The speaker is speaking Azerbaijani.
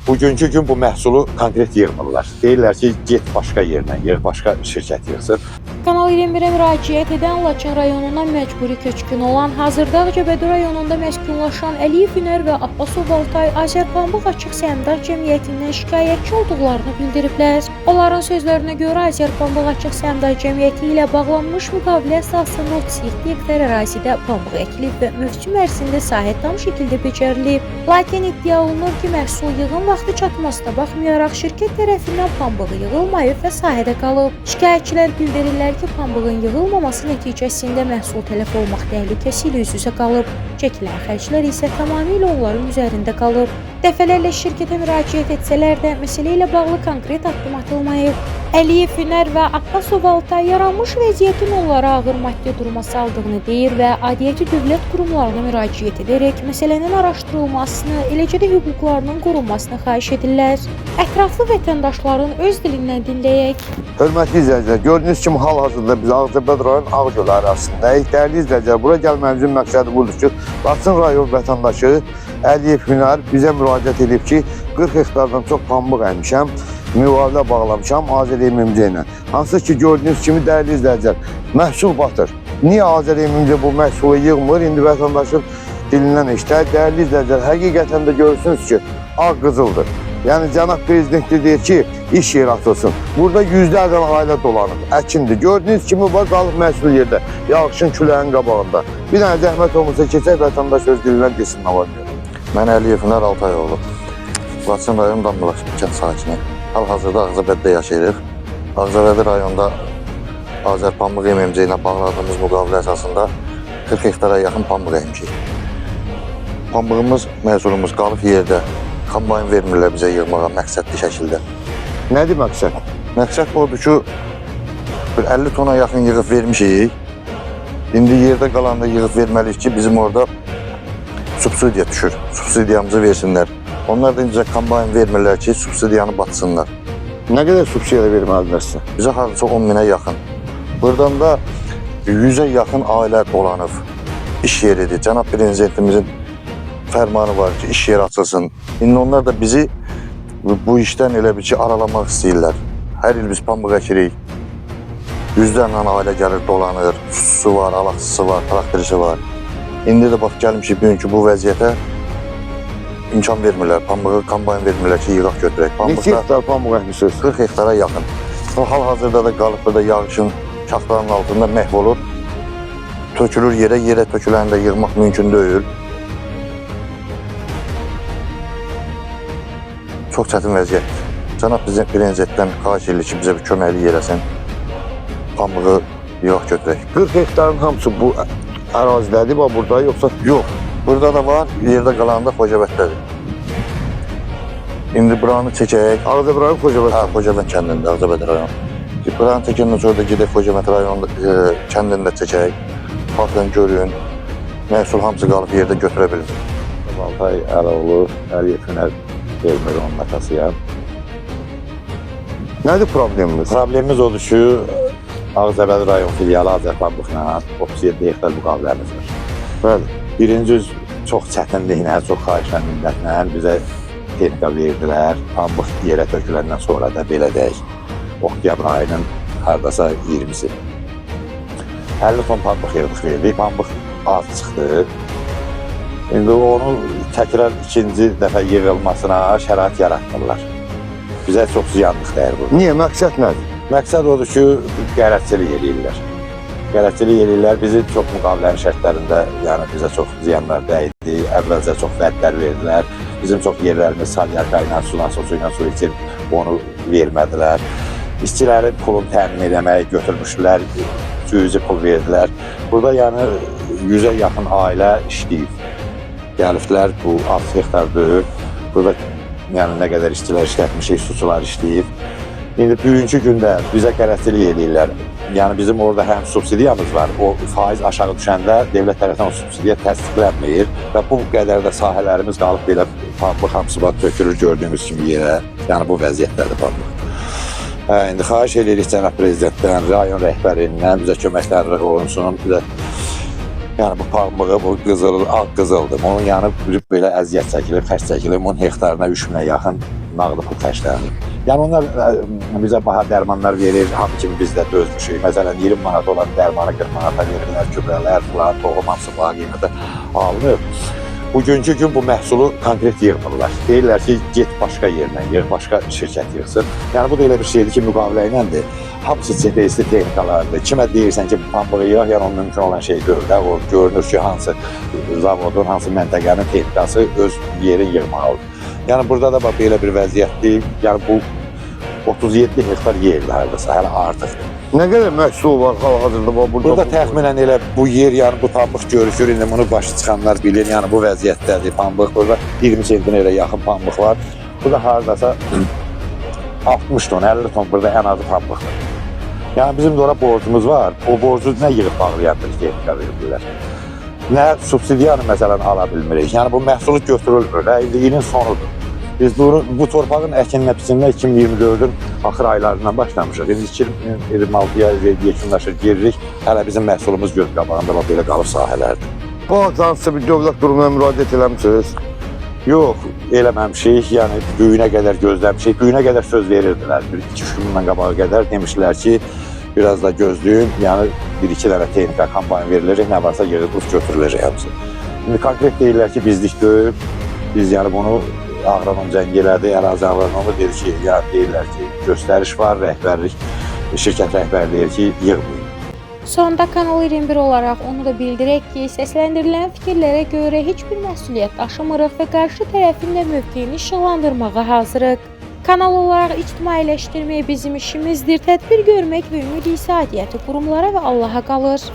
Bugünkü gün bu məhsulu konkret yığmırlar. Deyirlər ki, get başqa yerdən yığ, başqa şirkət yığsın. Kanal 21-ə müraciət edən Laçın rayonuna məcburi köçkün olan, hazırda Ağcabədi rayonunda məskunlaşan Əliyev Hünər və Abbasov Altay Azərpambıq Açıq Səhmdar Cəmiyyətindən şikayətçi olduqlarını bildiriblər. Onların sözlərinə görə Azərpambıq Açıq Səhmdar Cəmiyyəti ilə bağlanmış müqavilə əsasında 37 hektar ərazidə pambıq əkilib və mövsüm ərzində sahə tam şəkildə becərilib. Lakin iddia olunur ki, məhsul yığım vaxtı çatmasına baxmayaraq şirkət tərəfindən pambığı yığılmayıb və sahədə qalıb. Şikayətçilər bildirirlər ki, pambığın yığılmaması nəticəsində məhsul tələf olmaq təhlükəsi ilə üz-üzə qalıb. Çəkilən xərclər isə tamamilə onların üzərində qalıb. Dəfələrlə şirkətə müraciət etsələr də məsələ ilə bağlı konkret addım atılmayıb. Əliyev Hünər və Abbasov Altay yaranmış vəziyyətin onlara ağır maddi duruma saldığını deyir və aidiyyəti dövlət qurumlarına müraciət edərək məsələnin araşdırılmasını, eləcə də hüquqlarının qorunmasını xahiş edirlər. Ətraflı vətəndaşların öz dilindən dinləyək. Hörmətli izləyicilər, gördüyünüz kimi hal-hazırda biz Ağcabədi rayon Ağgöl ərazisindəyik. Dəyərli izləyicilər, bura gəlməyimizin məqsədi budur ki, Laçın rayon vətəndaşı Əliyev Hünər bizə müraciət edib ki, 40 hektardan çox pambıq əkmişəm, müqavilə bağlamışam Azər-MMC ilə. Hansı ki, gördüyünüz kimi dəyərli izləyicilər, məhsul batır. Niyə Azər-MMC bu məhsulu yığmır? İndi vətəndaşın dilindən eşitək. Dəyərli izləyicilər, həqiqətən də görürsünüz ki, ağ qızıldır. Yəni Cənab Prezident deyir ki, iş yeri açılsın. Burada yüzlərlə ailə dolanır, əkindir. Gördüyünüz kimi var, qalıb məhsul yerdə, yağışın, küləyin qabağında. Bir dənə zəhmət olmasa keçək, vətəndaş öz dilindən desin nə var deyir. Mən Əliyev Hünər Altayoğlu. Laçın rayon Damlabaş kənd sakini. Hal-hazırda Ağcabədidə yaşayırıq. Ağcabədi rayonda Azərpambıq MMC ilə bağladığımız müqavilə əsasında 40 hektara yaxın pambıq əkmişik. Pambığımız, məhsulumuz qalıb yerdə. Kombayn vermirlər bizə yığmağa məqsədli şəkildə. Nədir məqsəd? Məqsəd odur ki, 50 tona yaxın yığıb vermişik. İndi yerdə qalanda yığıb verməliyik ki, bizim orada subsidiya düşür. Subsidiyamızı versinlər. Onlar da incə kombayn vermirlər ki, subsidiyanı batsınlar. Nə qədər subsidiya verməlidirlər sizə? Bizə hardasa 10 minə yaxın. Buradan da 100-ə yaxın ailə dolanıb. İş yeridir. Cənab Prezidentimizin fərmanı var ki, iş yeri açılsın. İndi onlar da bizi bu işdən elə bir ki, aralamaq istəyirlər. Hər il biz pambıq əkirik. Yüzlərlə ailə gəlir, dolanır. Su var, alaqçısı var, traktorisi var. İndi də bax, gəlmişik bugünkü bu vəziyyətə imkan vermirlər. Pambığı kombayn vermirlər ki, yığaq götürək. Neçə hektar pambıq əkmişsiniz? 40 hektara yaxın. Hal-hazırda da qalıb burada yağışın çaxlarının altında məhv olur. Tökülür yerə töküləni də yığmaq mümkün deyil. Çox çətin vəziyyətdir. Cənab Prezidentdən xahiş edilir ki, bizə bir köməklik eləsin. Pambığı yığaq götürək. 40 hektarın hamısı bu ərazidədir, burada yoxsa? Yox, burada da var, yerdə qalanında Xocavəddədir. İndi buranı çəkək. Ağcabədi rayon Xocavədd? Hə, Xocavədd kəndində, Ağcabədi rayon. Buranı çəkəndən sonra da gedək Xocavədd rayonunda kəndində çəkək. Baxın, görün, məhsul hamısı qalıb yerdə götürə bilir. Altay Əloğlu, Əliyev Hünər onun atasıyam. Nədir problemimiz? Problemimiz odur ki, Ağcabədi rayon filialı Azərpambıqla 37 hektar müqaviləmiz var. Bəli. Birinci çox çətinliklə, çox xahişlə, minnətlə bizə texnika verdilər. Pambıq yerə töküləndən sonra da belə deyək, oktyabr ayının hardasa 20-si. 50 ton pambıq yığdıq verdik, pambıq az çıxdı. İndi onu təkrar ikinci dəfə yığılmasına şərait yaratmırlar. Bizə çox ziyanlıq dəyər bu. Niyə? Məqsəd nədir? Məqsəd odur ki, qərəzçilik eləyirlər. Qərəzçilik eləyirlər, bizi çox müqavilənin şərtlərində, yəni bizə çox ziyanlar dəydi, əvvəlcə çox vədlər verdilər. Bizim çox yerlərimiz salyarka ilə, su ilə su içir, onu vermədilər. İşçilərin pulunu təmin edəməyi götürmüşlər, cüzi pul verdilər. Burada yəni 100-ə yaxın ailə işləyib. Gəliblər, bu 6 hektar böyük. Burada yəni nə qədər işçilər işlətmişik, suçular işləyib. İndi bugünkü gündə bizə qərəzçilik eləyirlər. Yəni bizim orada həm subsidiyamız var, o faiz aşağı düşəndə dövlət tərəfindən o subsidiya təsdiqlənmir və bu qədər də sahələrimiz qalıb belə pambıq hamısı tökülür gördüyümüz kimi yerə. Yəni bu vəziyyətlərdir pambıq. İndi xahiş edirik Cənab Prezidentdən, rayon rəhbərindən bizə köməkləri olunsun, bizə Yəni bu pambığı, bu qızıl, ağ qızıldır. Onun yanı belə əziyyət çəkilir, xərc çəkilir. Onun hektarına 3000-ə yaxın nağdı pul xərclənir. Yəni onlar bizə baha dərmanlar verir, hamı kimi biz də dözmüşük. Məsələn, 20 manat olan dərmanı 40 manata verirlər, gübrələr, filan, toxum hamısı baha qiymətə alınır. Bugünkü gün bu məhsulu konkret yığmırlar. Deyirlər ki, get başqa yerdən yığ, başqa şirkət yığsın. Yəni bu da elə bir şeydir ki, müqavilə iləndir. Hamısı CTS texnikalardır. Kimə deyirsən ki, pambığı yığ, yəni onun mümkün olan şey deyil də. O görünür ki, hansı zavodun, hansı məntəqənin texnikası öz yerin yığmalıdır. Yəni burada da belə bir vəziyyətdir. Yəni bu 37 hektar yerdir hardasa, hələ artıqdır. Nə qədər məhsul var hal-hazırda burada? Burada təxminən elə bu yer, yəni bu pambıq görükür, indi bunu başı çıxanlar bilir, yəni bu vəziyyətdədir pambıq. Burada 20 sentinə yaxın pambıq var. Burada hardasa 60 ton, 50 ton burada ən azı pambıqdır. Yəni bizim də ora borcumuz var. O borcu nə yığıb bağlayandır ki, texnika verirlər. Nə subsidiyanı məsələn ala bilmirik. Yəni bu məhsulu götürülmür. İndi ilin sonudur. Biz bu torpağın əkinlə biçimlə 2024-ün axır aylarından başlamışıq. İndi 2026-ya yekunlaşır, giririk. Hələ bizim məhsulumuz göz qabağında belə qalır sahələrdir. Bu hansısa bir dövlət qurumuna müraciət eləmişsiniz? Yox, eləməmişik. Yəni düyünə qədər gözləmişik. Düyünə qədər söz verirdilər. 2-3 gündən qabağa qədər demişlər ki, biraz da gözləyin. Yəni 1-2 dənə texnika kampaniya verilir, nə varsa yığılıb götürüləcək hamısı. İndi konkret deyirlər ki, bizlik deyil. Biz yəni bunu Ağranom zəng elədi, ərazi Ağranomu dedi ki, ya deyirlər ki, göstəriş var, rəhbərlik, şirkət rəhbəri deyir ki, yığmayın. Sonda Kanal 21 olaraq onu da bildirək ki, səsləndirilən fikirlərə görə heç bir məsuliyyət daşımırıq və qarşı tərəfin də mövqeyini işıqlandırmağa hazırıq. Kanal olaraq ictimailəşdirmək bizim işimizdir, tədbir görmək və ümid isə aidiyyəti qurumlara və Allaha qalır.